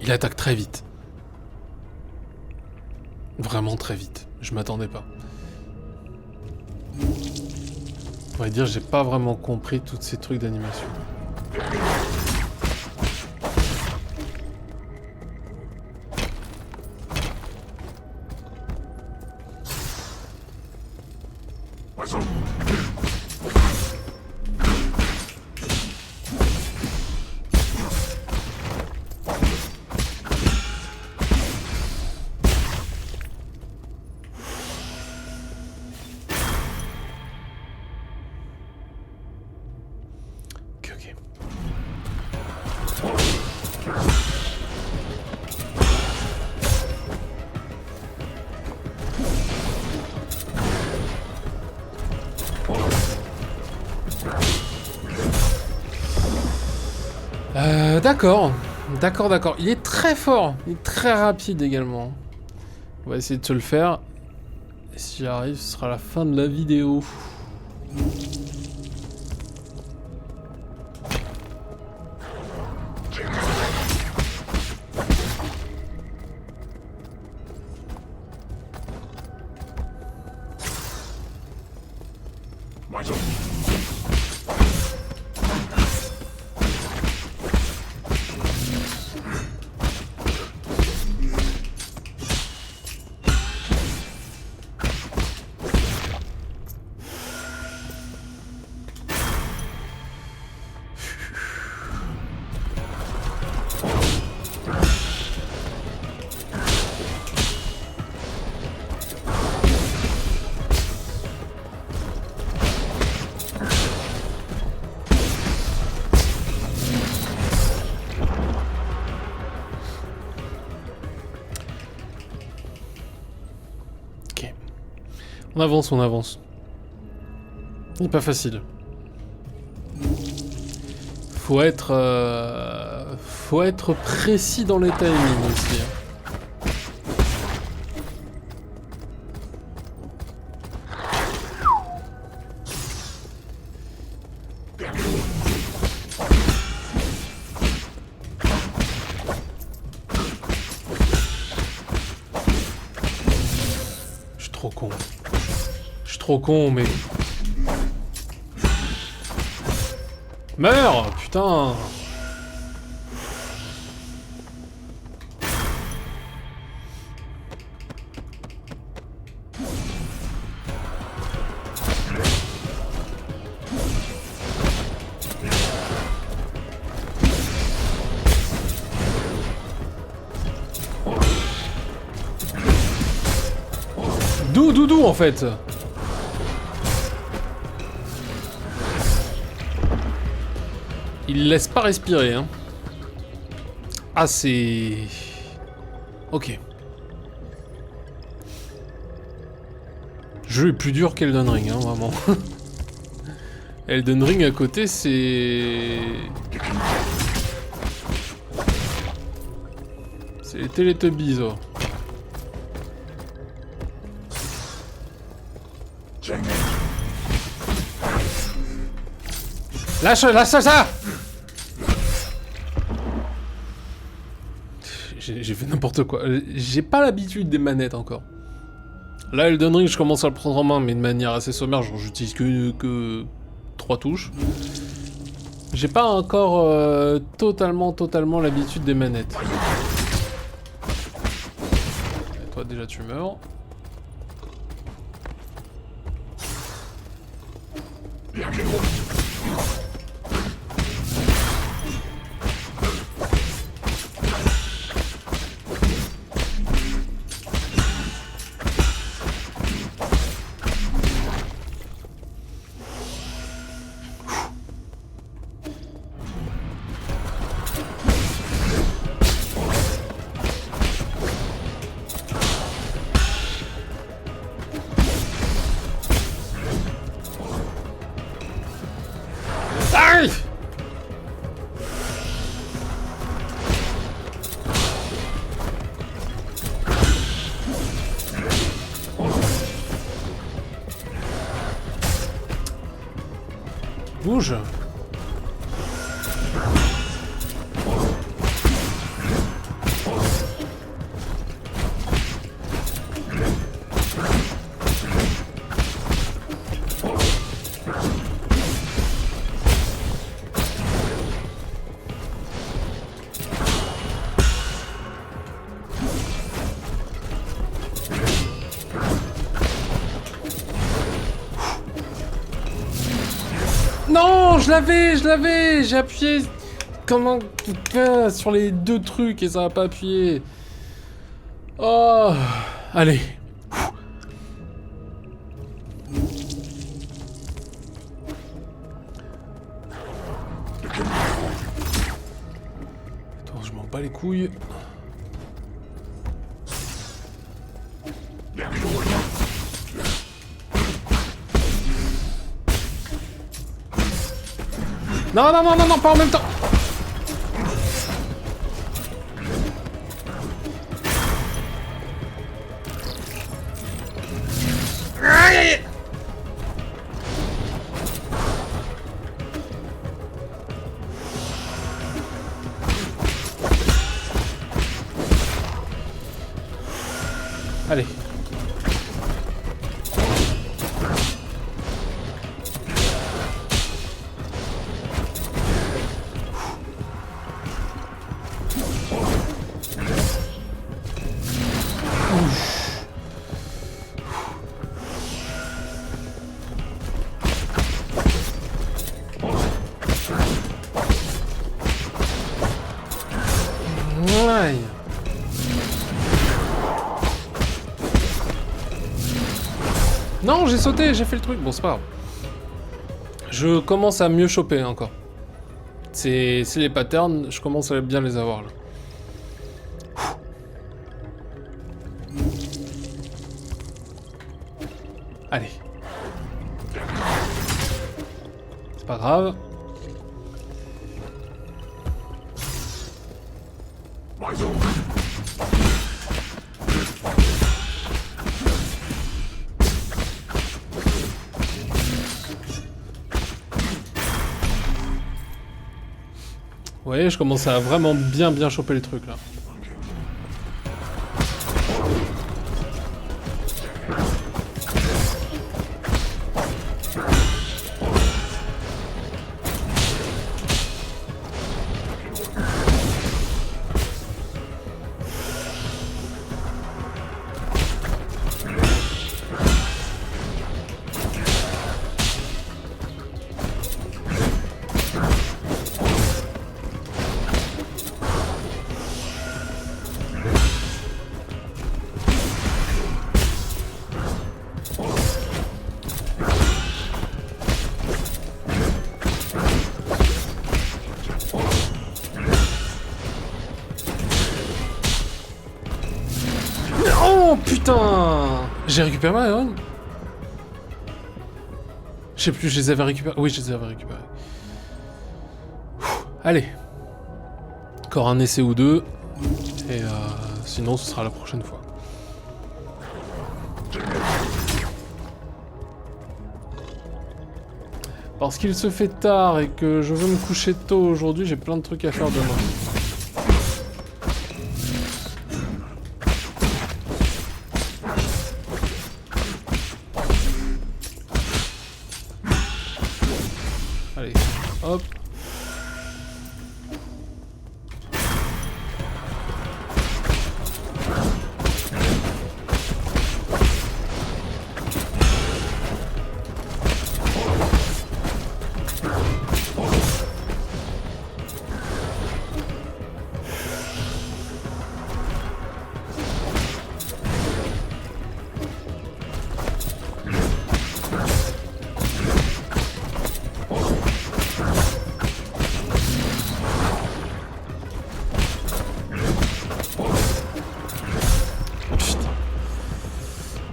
Il attaque très vite. Vraiment très vite. Je m'attendais pas. On va dire, j'ai pas vraiment compris tous ces trucs d'animation. D'accord. D'accord, d'accord. Il est très fort. Il est très rapide également. On va essayer de se le faire. Et si j'y arrive, ce sera la fin de la vidéo. On avance, on avance. Il n'est pas facile. Faut être précis dans les timings aussi. Je suis trop con. Je suis trop con, mais... Meurs, putain. D'où en fait. Il laisse pas respirer, hein. Ah, c'est... Ok. jeu est plus dur qu'Elden Ring, hein, vraiment. Elden Ring à côté, c'est... C'est les Teletubbies, oh. Lâche ça. J'ai fait n'importe quoi. J'ai pas l'habitude des manettes encore. Là, Elden Ring, je commence à le prendre en main, mais de manière assez sommaire, genre j'utilise que 3 touches. J'ai pas encore totalement l'habitude des manettes. Et toi, déjà, tu meurs. Bouge. Non, je l'avais, j'ai appuyé comment sur les 2 trucs et ça va pas appuyer. Oh, allez. Attends, je m'en bats les couilles. Non, pas en même temps. Aïe, aïe. Allez. Aïe. Non, j'ai sauté, j'ai fait le truc. Bon, c'est pas grave. Je commence à mieux choper encore. C'est les patterns, je commence à bien les avoir là. Allez. C'est pas grave. Vous voyez, je commence à vraiment bien choper le truc là. Oh putain! J'ai récupéré ma héroïne. Je sais plus, je les avais récupérés. Oui, je les avais récupérés. Allez. Encore un essai ou deux. Et sinon, ce sera la prochaine fois. Parce qu'il se fait tard et que je veux me coucher tôt aujourd'hui, j'ai plein de trucs à faire demain. Allez, hop.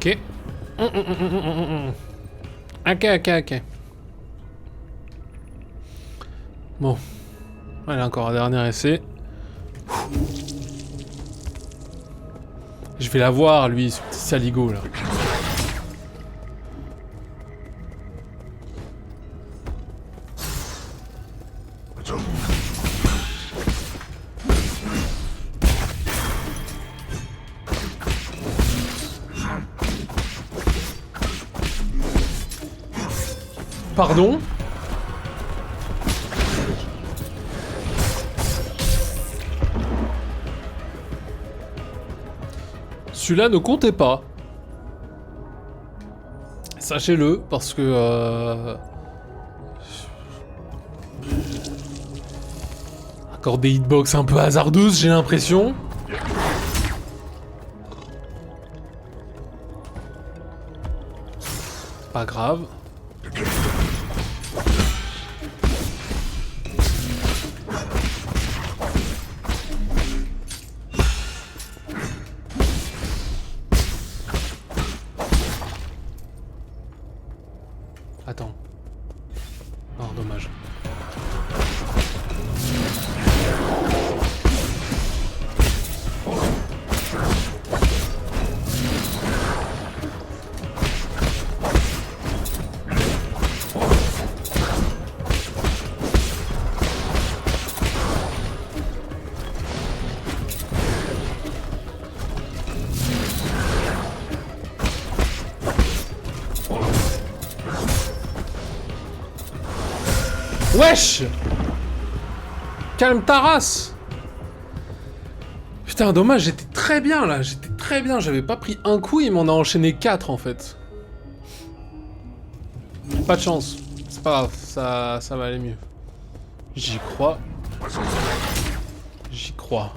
Ok. Ok. Bon. Allez, encore un dernier essai. Je vais la voir, lui, ce petit saligo, là. Pardon? Celui-là ne comptait pas. Sachez-le, parce que... Encore des hitbox un peu hasardeuses, j'ai l'impression. Pas grave. Attends. Oh, dommage. Wesh! Calme ta race! Putain, dommage, j'étais très bien là, j'étais très bien, j'avais pas pris un coup, il m'en a enchaîné 4 en fait. Pas de chance, c'est pas grave, ça va aller mieux. J'y crois. J'y crois.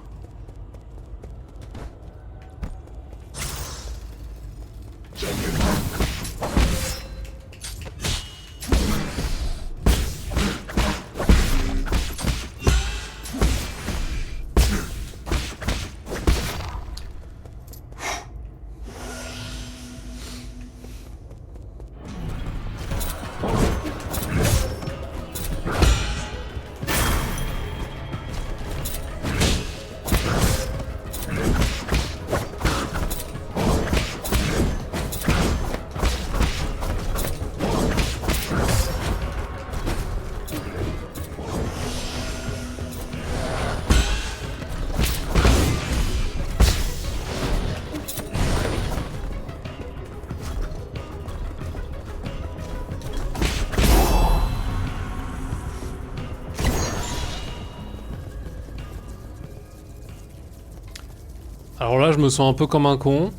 Alors là, je me sens un peu comme un con.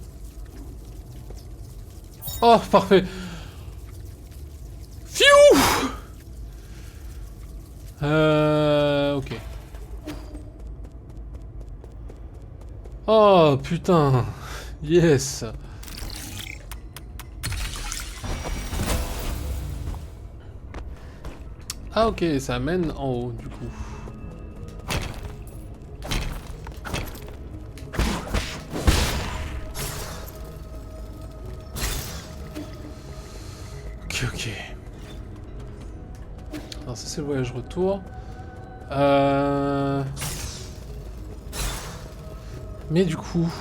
Oh, parfait. Fiou! Ok. Oh, putain. Yes. Ah, ok, ça mène en haut, du coup. Ok. Attends, ça c'est le voyage retour. Mais du coup...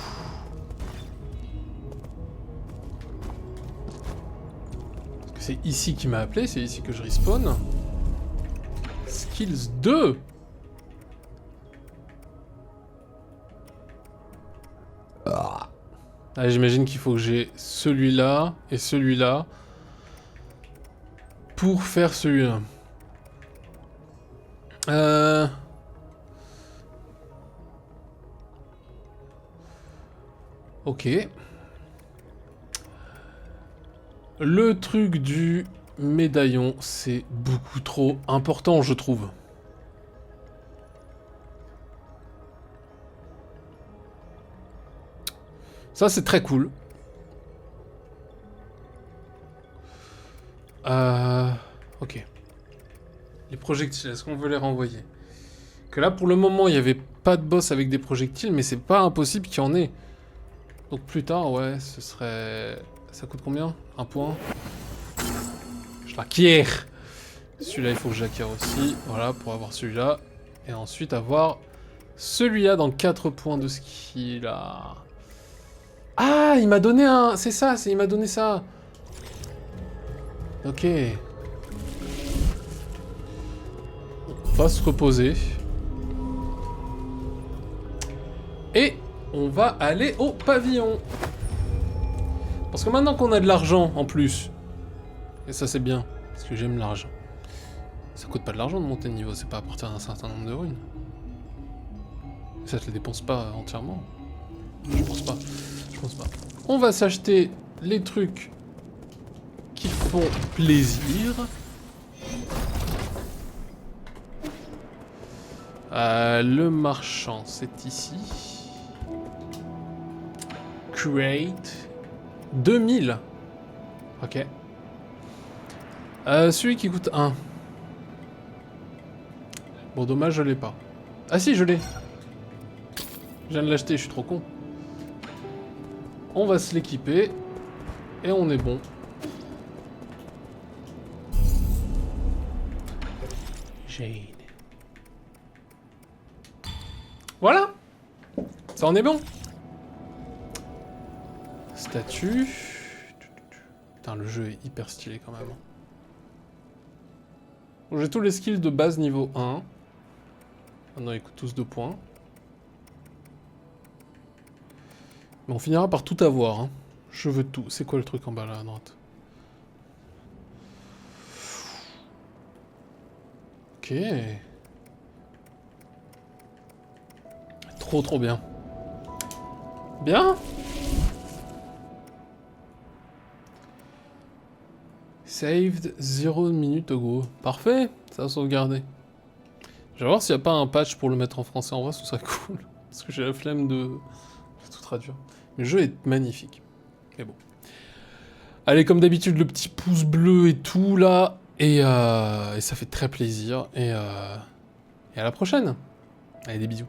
Parce que c'est ici qu'il m'a appelé, c'est ici que je respawn. Skills 2. Ah, j'imagine qu'il faut que j'ai celui-là et celui-là pour faire celui-là. Ok. Le truc du médaillon, c'est beaucoup trop important, je trouve. Ça, c'est très cool. Ok. Les projectiles, est-ce qu'on veut les renvoyer? Que là, pour le moment, il n'y avait pas de boss avec des projectiles, mais c'est pas impossible qu'il y en ait. Donc plus tard, ouais, ce serait... Ça coûte combien? 1 point. Je l'acquiers. Celui-là, il faut que j'acquière aussi. Voilà, pour avoir celui-là. Et ensuite avoir celui-là dans 4 points de ski, là. Ah, il m'a donné un... C'est ça, il m'a donné ça. Ok. On va se reposer. Et on va aller au pavillon. Parce que maintenant qu'on a de l'argent en plus, et ça c'est bien, parce que j'aime l'argent. Ça coûte pas de l'argent de monter de niveau, c'est pas à partir d'un certain nombre de runes. Ça te les dépense pas entièrement. Je pense pas. Je pense pas. On va s'acheter les trucs qui font plaisir. Le marchand, c'est ici. Create. 2000. Ok. Celui qui coûte 1. Bon, dommage, je l'ai pas. Ah si, je l'ai. Je viens de l'acheter, je suis trop con. On va se l'équiper. Et on est bon. Jade. Voilà. Ça en est bon. Statue. Putain, le jeu est hyper stylé quand même. Bon, j'ai tous les skills de base niveau 1. Maintenant, ils coûtent tous 2 points. Mais on finira par tout avoir. Hein. Je veux tout. C'est quoi le truc en bas là à droite? Ok. Trop bien. Bien. Saved 0 minute ago. Parfait, ça va sauvegarder. Je vais voir s'il n'y a pas un patch pour le mettre en français en vrai, ce serait cool. Parce que j'ai la flemme de tout traduire. Mais le jeu est magnifique. Mais bon. Allez, comme d'habitude, le petit pouce bleu et tout là. Et ça fait très plaisir. Et à la prochaine. Allez, des bisous.